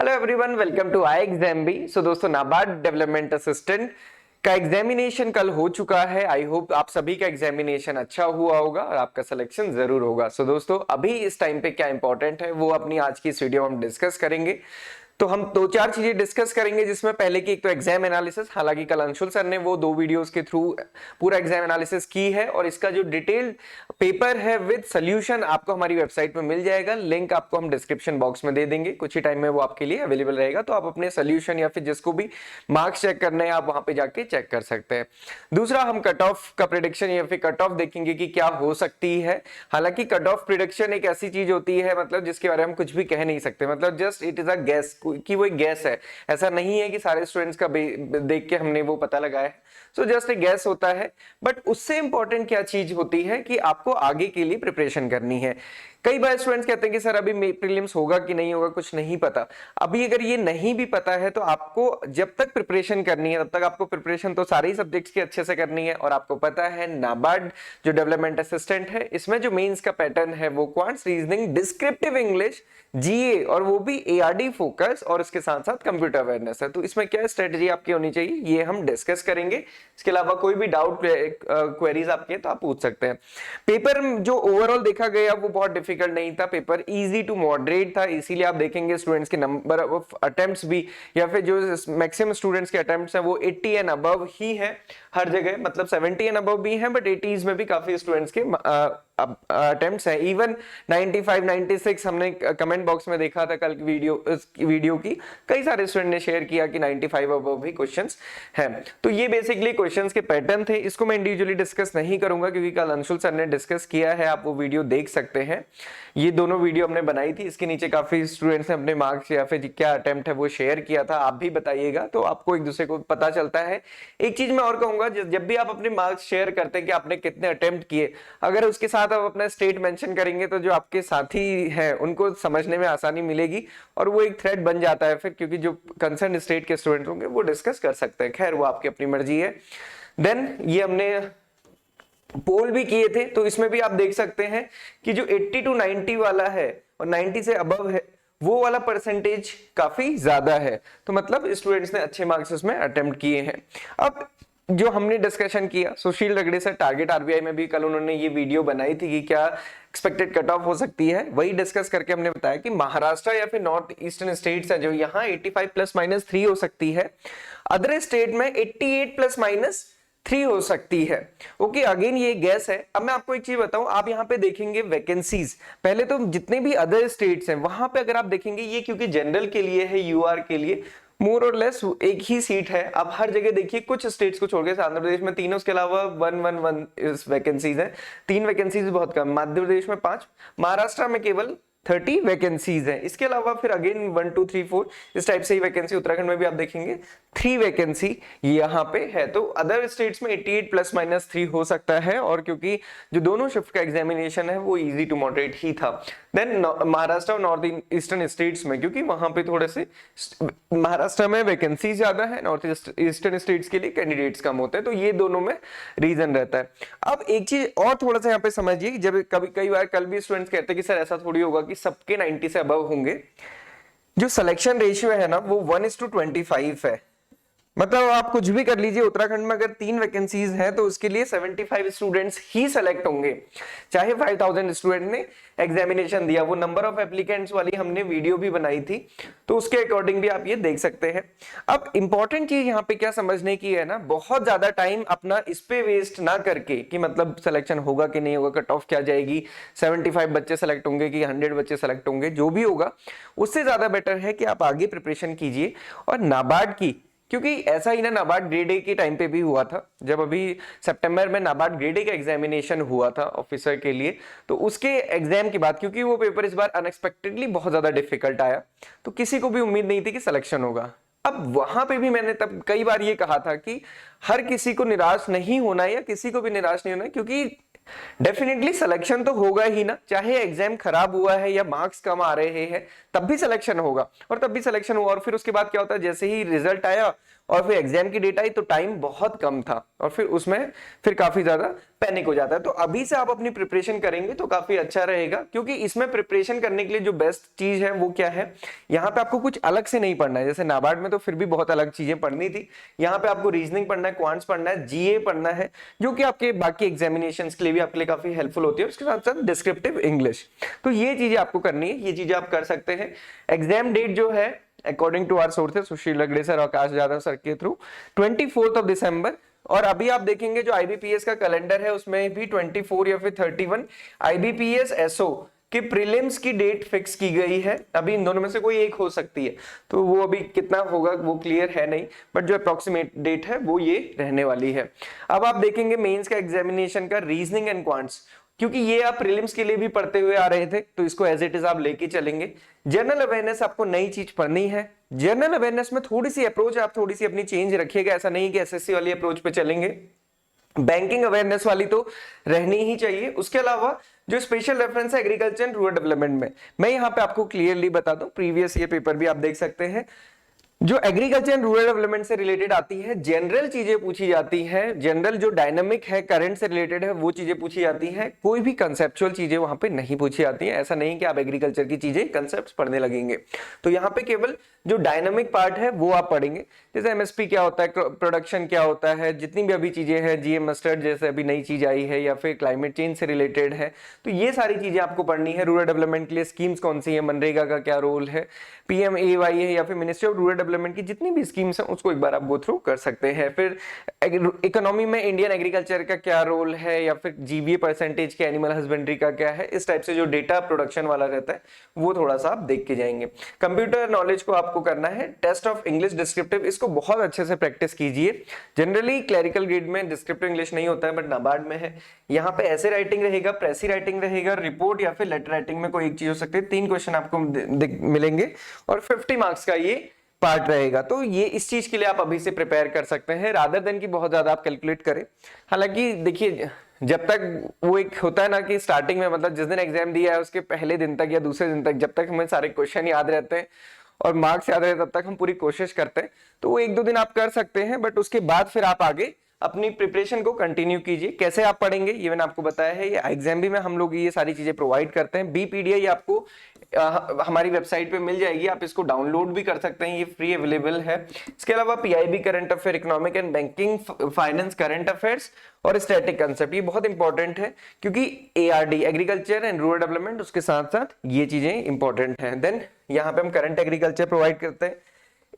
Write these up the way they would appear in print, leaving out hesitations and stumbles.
Hello everyone, welcome to I exam B. So दोस्तों, NABARD development assistant का examination कल हो चुका है। आई होप आप सभी का एग्जामिनेशन अच्छा हुआ होगा और आपका सिलेक्शन जरूर होगा। सो दोस्तों, अभी इस टाइम पे क्या इंपॉर्टेंट है वो अपनी आज की इस वीडियो में हम डिस्कस करेंगे। तो हम दो चार चीजें डिस्कस करेंगे, जिसमें पहले की एक तो एग्जाम एनालिसिस। हालांकि कल अंशुल सर ने वो 2 वीडियोस के थ्रू पूरा एग्जाम एनालिसिस की है और इसका जो डिटेल्ड पेपर है विद सोल्यूशन आपको हमारी वेबसाइट में मिल जाएगा। लिंक आपको हम डिस्क्रिप्शन बॉक्स में दे देंगे, कुछ ही टाइम में वो आपके लिए अवेलेबल रहेगा। तो आप अपने सोल्यूशन या फिर जिसको भी मार्क्स चेक करने हैं आप वहां पे जाके चेक कर सकते हैं। दूसरा, हम कट ऑफ का प्रिडिक्शन या फिर कट ऑफ देखेंगे कि क्या हो सकती है। हालांकि कट ऑफ प्रिडिक्शन एक ऐसी चीज होती है मतलब जिसके बारे में हम कुछ भी कह नहीं सकते, मतलब just it is a gas कि वो एक गैस है। ऐसा नहीं है कि सारे स्टूडेंट्स का देख के हमने वो पता लगाया है। सो जस्ट एक गैस होता है। बट उससे इंपॉर्टेंट क्या चीज होती है कि आपको आगे के लिए प्रिपरेशन करनी है। कई बार स्टूडेंट्स कहते हैं कि सर अभी प्रीलिम्स होगा कि नहीं होगा कुछ नहीं पता। अभी अगर ये नहीं भी पता है तो आपको जब तक प्रिपरेशन करनी है तब तक आपको प्रिपरेशन तो सारे ही सब्जेक्ट्स की अच्छे से करनी है। और आपको पता है नाबार्ड जो डेवलपमेंट असिस्टेंट है इसमें जो मेंस का पैटर्न है वो क्वांट्स, रीजनिंग, डिस्क्रिप्टिव इंग्लिश, जीए और वो भी एआरडी फोकस और इसके साथ साथ कंप्यूटर अवेयरनेस है। तो इसमें क्या स्ट्रेटजी आपकी होनी चाहिए ये हम डिस्कस करेंगे। इसके अलावा कोई भी डाउट क्वेरीज आपके तो आप पूछ सकते हैं। पेपर जो ओवरऑल देखा गया वो बहुत डिफिकल्ट नहीं था, पेपर इजी टू मॉडरेट था। इसीलिए आप देखेंगे स्टूडेंट्स के नंबर ऑफ अटेम्प्ट्स भी या फिर जो मैक्सिमम स्टूडेंट्स के अटेम्प्ट्स हैं वो 80 एंड अबव ही है हर जगह, मतलब 70 एंड अबव भी हैं बट 80s में भी काफी स्टूडेंट्स के अटेम्प्ट्स हैं। इवन 95 96 हमने कमेंट बॉक्स में देखा था कल वीडियो की, कई सारे स्टूडेंट ने शेयर किया कि 95 अबव भी क्वेश्चंस हैं। तो ये बेसिकली क्वेश्चंस के पैटर्न थे। इसको मैं इंडिविजुअली डिस्कस नहीं करूंगा क्योंकि कल अंशुल सर ने डिस्कस किया है, आप वो वीडियो देख सकते हैं। ये दोनों वीडियो हमने बनाई थी, इसके नीचे काफी स्टूडेंट्स ने अपने मार्क्स या फिर क्या अटेम्प्ट है वो शेयर किया था। आप भी बताइएगा तो आपको एक दूसरे को पता चलता है। एक चीज मैं और कहूंगा, जब भी आप अपने मार्क्स शेयर करते हैं कि आपने कितने अटेम्प्ट किए, अगर उसके साथ आप अपना स्टेट मेंशन करेंगे तो जो आपके साथी हैं उनको समझने में आसानी मिलेगी और वो एक थ्रेड बन जाता है फिर, क्योंकि जो कंसर्न स्टेट के स्टूडेंट होंगे वो डिस्कस कर सकते हैं। खैर वो आपकी अपनी मर्जी है। देन ये हमने पोल भी किए थे तो इसमें भी आप देख सकते हैं कि जो 80 to 90 वाला है और 90 से अबव है वो वाला परसेंटेज काफी ज्यादा है। तो मतलब स्टूडेंट्स ने अच्छे मार्क्स उसमें अटेम्प्ट किए हैं। अब जो हमने डिस्कशन किया, सुशील रगड़े सर टारगेट आरबीआई में भी कल उन्होंने ये वीडियो बनाई थी कि क्या एक्सपेक्टेड कट ऑफ हो सकती है, वही डिस्कस करके हमने बताया कि महाराष्ट्र या फिर नॉर्थ ईस्टर्न स्टेट्स है जो यहाँ 85 +- 3 हो सकती है, अदर स्टेट में 88 +- 3 हो सकती है। ओके, अगेन ये गैस है। अब मैं आपको एक चीज बताऊं, आप यहाँ पे देखेंगे वैकेंसीज, पहले तो जितने भी अदर स्टेट्स हैं वहां पे अगर आप देखेंगे ये क्योंकि जनरल के लिए है, यूआर के लिए मोर और लेस एक ही सीट है। आप हर जगह देखिए कुछ स्टेट्स को छोड़ के, आंध्र प्रदेश में 3 उसके अलावा 1 वैकेंसीज है, 3 वैकेंसीज बहुत कम, मध्य प्रदेश में 5, महाराष्ट्र में केवल 30 वैकेंसीज है। इसके अलावा फिर अगेन 1 2 3 4 इस टाइप से ही वैकेंसी, उत्तराखंड में भी आप देखेंगे 3 वैकेंसी यहाँ पे है। तो अदर स्टेट्स में 88 +- 3 हो सकता है और क्योंकि जो दोनों शिफ्ट का एग्जामिनेशन है वो इजी टू मॉडरेट ही था। देन महाराष्ट्र और नॉर्थ ईस्टर्न स्टेट्स में, क्योंकि वहां पे थोड़े से महाराष्ट्र में वैकेंसी ज्यादा है, नॉर्थ ईस्टर्न स्टेट्स के लिए कैंडिडेट्स कम होते हैं, तो ये दोनों में रीजन रहता है। अब एक चीज और थोड़ा सा यहाँ पे समझिए, जब कई बार कल भी स्टूडेंट्स कहते हैं कि सर ऐसा थोड़ी होगा कि सबके 90 से अबव होंगे। जो सिलेक्शन रेशियो है ना वो 1:25 है। मतलब आप कुछ भी कर लीजिए, उत्तराखंड में अगर 3 वैकेंसीज हैं तो उसके लिए 75 स्टूडेंट्स ही सेलेक्ट होंगे, चाहे 5000 स्टूडेंट ने एग्जामिनेशन दिया। वो नंबर ऑफ एप्लीकेंट्स वाली हमने वीडियो भी बनाई थी, तो उसके अकॉर्डिंग भी आप ये देख सकते हैं। अब इंपॉर्टेंट चीज यहाँ पे क्या समझने की है ना, बहुत ज्यादा टाइम अपना इस पे वेस्ट ना करके कि मतलब सिलेक्शन होगा कि नहीं होगा, कट ऑफ क्या जाएगी, 75 बच्चे सेलेक्ट होंगे कि 100 बच्चे सेलेक्ट होंगे, जो भी होगा उससे ज्यादा बेटर है कि आप आगे प्रिपरेशन कीजिए। और नाबार्ड की, क्योंकि ऐसा ही ना नाबार्ड ग्रेड ए के टाइम पे भी हुआ था, जब अभी सितंबर में नाबार्ड ग्रेड ए का एग्जामिनेशन हुआ था ऑफिसर के लिए, तो उसके एग्जाम की बात, क्योंकि वो पेपर इस बार अनएक्सपेक्टेडली बहुत ज्यादा डिफिकल्ट आया तो किसी को भी उम्मीद नहीं थी कि सिलेक्शन होगा। अब वहां पे भी मैंने तब कई बार ये कहा था कि हर किसी को निराश नहीं होना या किसी को भी निराश नहीं होना, क्योंकि डेफिनेटली सिलेक्शन तो होगा ही ना, चाहे एग्जाम खराब हुआ है या मार्क्स कम आ रहे हैं, तब भी सिलेक्शन होगा, और तब भी सिलेक्शन हुआ। और फिर उसके बाद क्या होता है, जैसे ही रिजल्ट आया और फिर एग्जाम की डेट आई तो टाइम बहुत कम था, और फिर उसमें फिर काफी ज्यादा पैनिक हो जाता है। तो अभी से आप अपनी प्रिपरेशन करेंगे तो काफी अच्छा रहेगा, क्योंकि इसमें प्रिपरेशन करने के लिए जो बेस्ट चीज है वो क्या है, यहाँ पे आपको कुछ अलग से नहीं पढ़ना है। जैसे नाबार्ड में तो फिर भी बहुत अलग चीजें पढ़नी थी, यहाँ पे आपको रीजनिंग पढ़ना है, क्वांट्स पढ़ना है, जीए पढ़ना है, जो कि आपके बाकी एग्जामिनेशन के लिए भी आपके लिए काफी हेल्पफुल होती है। उसके साथ साथ डिस्क्रिप्टिव इंग्लिश, तो ये चीजें आपको करनी है, ये चीजें आप कर सकते हैं। एग्जाम डेट जो है according to our sources, Sushil Lagde sir, Akash Yadav sir के थ्रू 24 दिसंबर। और अभी आप देखेंगे जो आईबीपीएस का कैलेंडर है उसमें भी 24 या फिर 31 आईबीपीएस एसओ कि प्रीलिम्स की डेट फिक्स की गई है। अभी इन दोनों में से कोई एक हो सकती है, तो वो अभी कितना होगा वो क्लियर है नहीं, बट जो अप्रोक्सीमेट डेट है वो ये रहने वाली है। अब आप देखेंगे मेंस का एग्जामिनेशन का रीजनिंग एंड क्वांट्स, क्योंकि ये आप प्रीलिम्स के लिए भी पढ़ते हुए आ रहे थे तो इसको एज इट इज आप लेके चलेंगे। जनरल अवेयरनेस आपको नई चीज पढ़नी है, जनरल अवेयरनेस में थोड़ी सी अप्रोच आप थोड़ी सी अपनी चेंज रखिएगा, ऐसा नहीं कि एसएससी वाली अप्रोच पे चलेंगे, बैंकिंग अवेयरनेस वाली तो रहनी ही चाहिए। उसके अलावा जो स्पेशल रेफरेंस है एग्रीकल्चर एंड रूरल डेवलपमेंट में, मैं यहाँ पे आपको क्लियरली बता दूं, प्रीवियस ईयर पेपर भी आप देख सकते हैं, जो एग्रीकल्चर एंड रूरल डेवलपमेंट से रिलेटेड आती है, जनरल चीजें पूछी जाती है, जनरल जो डायनामिक है करंट से रिलेटेड है वो चीजें पूछी जाती हैं, कोई भी कंसेप्चुअल चीजें वहां पे नहीं पूछी जाती हैं। ऐसा नहीं कि आप एग्रीकल्चर की चीजें कंसेप्ट पढ़ने लगेंगे, तो यहाँ पे केवल जो डायनामिक पार्ट है वो आप पढ़ेंगे, जैसे एमएसपी क्या होता है, प्रोडक्शन क्या होता है, जितनी भी अभी चीजें हैं, जीएम मस्टर्ड जैसे अभी नई चीज आई है, या फिर क्लाइमेट चेंज से रिलेटेड है, तो ये सारी चीजें आपको पढ़नी है। रूरल डेवलपमेंट के लिए स्कीम्स कौन सी है, मनरेगा का क्या रोल है, पीएमएवाई है या फिर मिनिस्ट्री ऑफ रूरल डेवलपमेंट की जितनी भी स्कीम्स हैं उसको एक बार आप गो थ्रू कर सकते हैं। फिर इकोनॉमी में इंडियन एग्रीकल्चर का क्या रोल है, या फिर जीवीए परसेंटेज के एनिमल हस्बेंड्री का क्या है, इस टाइप से जो डेटा प्रोडक्शन वाला रहता है वो थोड़ा सा आप देख के जाएंगे। कंप्यूटर नॉलेज को आपको करना है, टेस्ट ऑफ इंग्लिश डिस्क्रिप्टिव, इसको बहुत अच्छे से प्रैक्टिस कीजिए। जनरली क्लरिकल ग्रेड में डिस्क्रिप्टिव इंग्लिश नहीं होता है, बट नाबार्ड में है। यहाँ पे ऐसे राइटिंग रहेगा, प्रेसी राइटिंग रहेगा, रिपोर्ट या फिर लेटर राइटिंग में कोई एक चीज हो सकती है। 3 क्वेश्चन आपको मिलेंगे और 50 मार्क्स का ये पार्ट रहेगा, तो ये इस चीज के लिए आप अभी से प्रिपेयर कर सकते हैं, रादर देन कि बहुत ज्यादा आप कैलकुलेट करें। हालांकि देखिए, जब तक वो एक होता है ना कि स्टार्टिंग में, मतलब जिस दिन एग्जाम दिया है उसके पहले दिन तक या दूसरे दिन तक, जब तक हमें सारे क्वेश्चन याद रहते हैं और मार्क्स याद रहते हैं, तब तक हम पूरी कोशिश करते हैं, तो वो 1-2 दिन आप कर सकते हैं, बट उसके बाद फिर आप आगे अपनी प्रिपरेशन को कंटिन्यू कीजिए। कैसे आप पढ़ेंगे ये मैंने आपको बताया है, ये एग्जाम भी में हम लोग ये सारी चीजें प्रोवाइड करते हैं। बीपीडीआई आपको हमारी वेबसाइट पे मिल जाएगी, आप इसको डाउनलोड भी कर सकते हैं, ये फ्री अवेलेबल है। इसके अलावा PIB current affair, economic and banking, finance current affairs और स्टैटिक कंसेप्ट, ये बहुत इंपॉर्टेंट है, क्योंकि ARD agriculture and rural development उसके साथ साथ ये चीजें इंपॉर्टेंट हैं। देन यहाँ पे हम करंट एग्रीकल्चर प्रोवाइड करते हैं,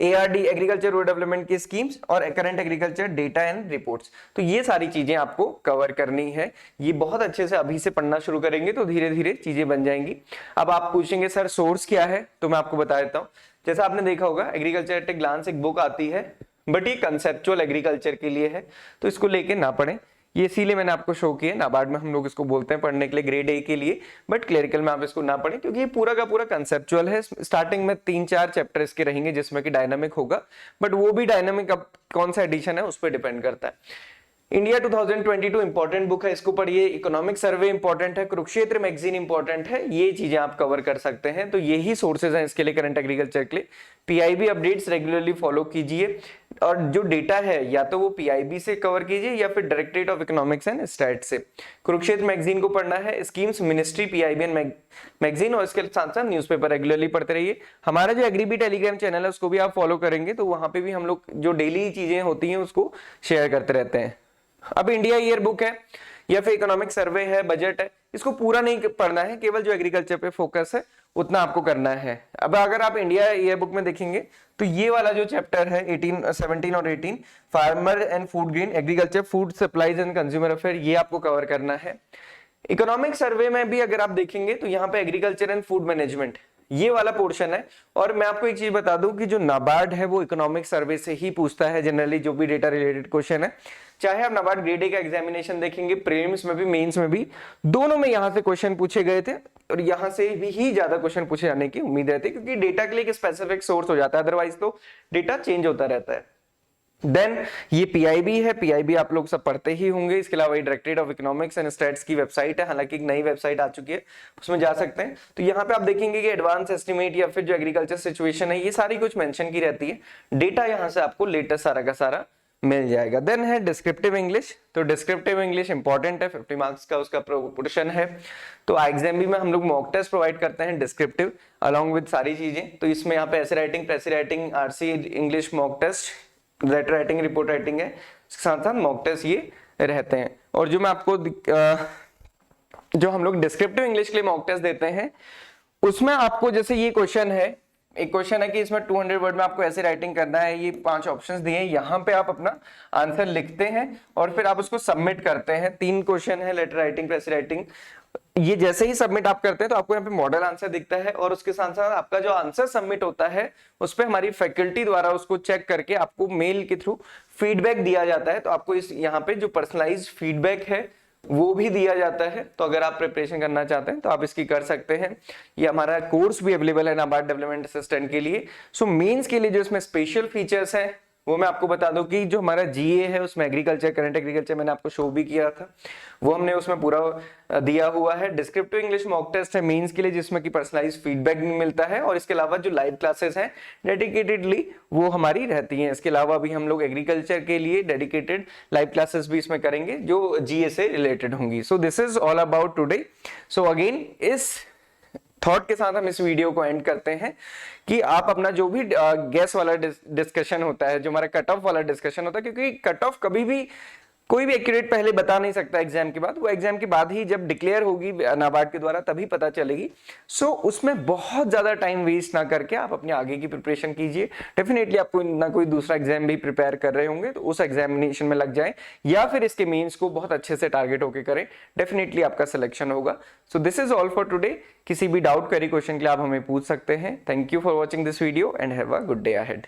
एआरडी एग्रीकल्चर रूरल डेवलपमेंट की स्कीम्स और current agriculture data and reports, तो ये सारी चीजें आपको कवर करनी है। ये बहुत अच्छे से अभी से पढ़ना शुरू करेंगे तो धीरे धीरे चीजें बन जाएंगी। अब आप पूछेंगे सर सोर्स क्या है, तो मैं आपको बता देता हूँ। जैसा आपने देखा होगा एग्रीकल्चर एट ए ग्लांस एक बुक आती है, बट ये कंसेप्चुअल एग्रीकल्चर के लिए है, तो इसको लेके ना पढ़ें। ये इसीलिए मैंने आपको शो किया, नाबार्ड में हम लोग इसको बोलते हैं पढ़ने के लिए, ग्रेड ए के लिए, बट क्लरिकल में आप इसको ना पढ़ें, क्योंकि ये पूरा का पूरा कंसेप्चुअल है। स्टार्टिंग में 3-4 चैप्टर इसके रहेंगे जिसमें कि डायनामिक होगा, बट वो भी डायनामिक अब कौन सा एडिशन है उस पर डिपेंड करता है। इंडिया 2022 इंपॉर्टेंट बुक है, इसको पढ़िए। इकोनॉमिक सर्वे इंपॉर्टेंट है, कुरुक्षेत्र मैगजीन इंपॉर्टेंट है, ये चीजें आप कवर कर सकते हैं। तो यही सोर्सेज हैं इसके लिए, करंट एग्रीकल्चर के लिए। पीआईबी अपडेट्स रेगुलरली फॉलो कीजिए, और जो डेटा है या तो वो पीआईबी से कवर कीजिए या फिर directorate of economics and stat से। कुरुक्षेत्र मैगजीन को पढ़ना है, schemes ministry PIB and magazine, और इसके साथ साथ न्यूज़पेपर रेगुलरली पढ़ते रहिए। हमारा जो एग्रीबी टेलीग्राम चैनल है उसको भी आप फॉलो करेंगे, तो वहां पे भी हम लोग जो डेली चीजें होती हैं उसको शेयर करते रहते हैं। अब इंडिया ईयर बुक है या फिर इकोनॉमिक सर्वे है, बजट है, इसको पूरा नहीं पढ़ना है, केवल जो एग्रीकल्चर पे फोकस है उतना आपको करना है। अब अगर आप इंडिया ईयर बुक में देखेंगे तो ये वाला जो चैप्टर है 17 और 18, farmer and food grain, agriculture, food supplies and consumer affair, ये आपको कवर करना है। इकोनॉमिक सर्वे में भी अगर आप देखेंगे तो यहाँ पे एग्रीकल्चर एंड फूड मैनेजमेंट ये वाला पोर्शन है। और मैं आपको एक चीज बता दूं कि जो नाबार्ड है वो इकोनॉमिक सर्वे से ही पूछता है जनरली, जो भी डेटा रिलेटेड क्वेश्चन है। चाहे आप नाबार्ड ग्रेड ए का एग्जामिनेशन देखेंगे, प्रीलिम्स में भी मेंस में भी, दोनों में यहाँ से क्वेश्चन पूछे गए थे, और यहाँ से भी ही ज्यादा क्वेश्चन पूछे जाने की उम्मीद रहती है, क्योंकि डेटा के लिए एक स्पेसिफिक सोर्स हो जाता है, अदरवाइज तो डेटा चेंज होता रहता है। देन ये पीआईबी है, पीआईबी आप लोग सब पढ़ते ही होंगे। इसके अलावा ये directorate of economics and stats की वेबसाइट है, हालांकि एक नई वेबसाइट आ चुकी है, उसमें जा सकते हैं। तो यहाँ पे आप देखेंगे कि एडवांस एस्टिमेट या फिर जो एग्रीकल्चर सिचुएशन है ये सारी कुछ मेंशन की रहती है। डेटा यहाँ से आपको लेटेस्ट सारा का सारा मिल जाएगा। देन है डिस्क्रिप्टिव इंग्लिश। तो डिस्क्रिप्टिव इंग्लिश इंपॉर्टेंट है, 50 मार्क्स का उसका प्रोपोर्शन है। तो एग्जाम में हम लोग मॉक टेस्ट प्रोवाइड करते हैं डिस्क्रिप्टिव अलॉन्ग विद सारी चीजें। तो इसमें यहाँ पे ऐसे writing, precis writing, RC English mock test, letter writing, report writing है, इसके साथ साथ मॉक टेस्ट ये रहते हैं। और जो मैं आपको जो हम लोग डिस्क्रिप्टिव इंग्लिश के लिए मॉक टेस्ट देते हैं उसमें आपको जैसे ये क्वेश्चन है, एक क्वेश्चन है कि इसमें 200 वर्ड में आपको ऐसे राइटिंग करना है, ये 5 ऑप्शंस दिए हैं, यहाँ पे आप अपना आंसर लिखते हैं और फिर आप उसको सबमिट करते हैं। 3 क्वेश्चन है, लेटर राइटिंग, प्रेस राइटिंग। ये जैसे ही सबमिट आप करते हैं तो आपको यहाँ पे मॉडल आंसर दिखता है और उसके साथ साथ आपका जो आंसर सबमिट होता है उस पर हमारी फैकल्टी द्वारा उसको चेक करके आपको मेल के थ्रू फीडबैक दिया जाता है। तो आपको इस यहाँ पे जो पर्सनलाइज्ड फीडबैक है वो भी दिया जाता है। तो अगर आप प्रिपरेशन करना चाहते हैं तो आप इसकी कर सकते हैं। ये हमारा कोर्स भी अवेलेबल है नाबार्ड डेवलपमेंट असिस्टेंट के लिए। सो मेंस के लिए जो इसमें स्पेशल फीचर्स हैं वो मैं आपको बता दूं कि जो हमारा जीए है उसमें एग्रीकल्चर, करंट एग्रीकल्चर मैंने आपको शो भी किया था, वो हमने उसमें पूरा दिया हुआ है। डिस्क्रिप्टिव इंग्लिश मॉक टेस्ट है मेंस के लिए जिसमें कि पर्सनलाइज्ड फीडबैक भी मिलता है और इसके अलावा जो लाइव क्लासेस हैं डेडिकेटेडली वो हमारी रहती हैं। इसके अलावा भी हम लोग एग्रीकल्चर के लिए डेडिकेटेड लाइव क्लासेस भी इसमें करेंगे जो जीए से रिलेटेड होंगी। So this is all about today. So again इस थॉट के साथ हम इस वीडियो को एंड करते हैं कि आप अपना जो भी गैस वाला डिस्कशन होता है, जो हमारा कट ऑफ वाला डिस्कशन होता है, क्योंकि कट ऑफ कभी भी कोई भी एक्यूरेट पहले बता नहीं सकता एग्जाम के बाद, वो एग्जाम के बाद ही जब डिक्लेयर होगी नाबार्ड के द्वारा तभी पता चलेगी। सो उसमें बहुत ज्यादा टाइम वेस्ट ना करके आप अपने आगे की प्रिपरेशन कीजिए। डेफिनेटली आप कोई ना कोई दूसरा एग्जाम भी प्रिपेयर कर रहे होंगे तो उस एग्जामिनेशन में लग जाए या फिर इसके मेंस को बहुत अच्छे से टारगेट होकर करें, डेफिनेटली आपका सिलेक्शन होगा। So this is all for today. किसी भी डाउट क्वेरी क्वेश्चन के लिए आप हमें पूछ सकते हैं। Thank you for watching this video and have a good day ahead.